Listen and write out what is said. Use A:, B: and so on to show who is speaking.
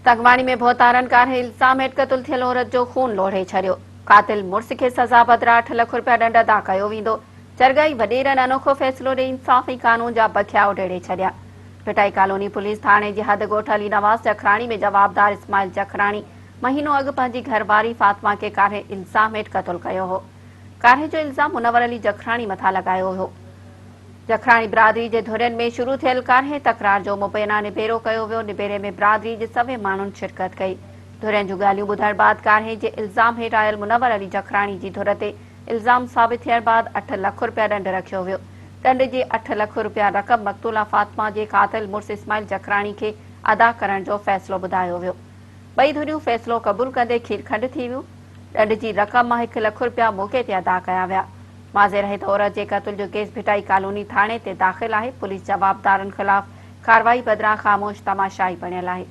A: तंगवाणी में भोतारन कारहे इल्ज़ाम हेठि क़तल थियल औरत जो खून लोढ़े छॾियो। कातिल मुड़िस खे सज़ा बदिरां 8 लाख रुपया ॾंड अदा कयो वेंदो। जरगाई वॾेरनि अनोखो फ़ैसिलो ॾेई इंसाफ़ी कानून जा बखिया उडेड़े छॾिया। पिटाई कॉलोनी पुलिस थाणे जे हद ॻोठ अली नवाज़ जखराणी में जवाबदार इस्माइल जखराणी महीनो अॻु पंहिंजी घरवारी फातिमा खे कारहे इल्ज़ाम हेठि क़तल कयो हो। कारहे जो इल्ज़ाम मुनवर अली जखराणी मथां लॻायो हो। जखराणी बिरादरी जे धुरियुनि में शुरू थियल कारहे तकरार जो मुबैना निबेरो कयो वियो। निबेरे में बिरादरी जे सभई माण्हुनि शिरकत कई। धुरियुनि जूं ॻाल्हियूं ॿुधण बाद कारहे जे इल्ज़ाम हेठि आयल मुनवर अली जखराणी जी धुर ते इल्ज़ाम साबित थियण बाद 8 लाख रुपया ॾंड रखियो वियो। ॾंड जे 8 लाख रुपया रक़म मक़तूला फातिमा जे कातिल मुड़िस इस्माइल जखराणी खे अदा करण जो फ़ैसिलो ॿुधायो वियो। ॿई धुरियूं फ़ैसिलो क़बूल कंदे खीरखंड थी वियूं। ॾंड जी रक़म मां 1 लाख रुपया मौक़े ते अदा कया विया। वाज़े रहे त औरत जे क़त्ल जो केस भिटाई कॉलोनी थाणे ते दाख़िल आहे। पुलिस जवाबदारनि ख़िलाफ़ कार्रवाई बदिरां ख़ामोश तमाशाई बणियल आहे।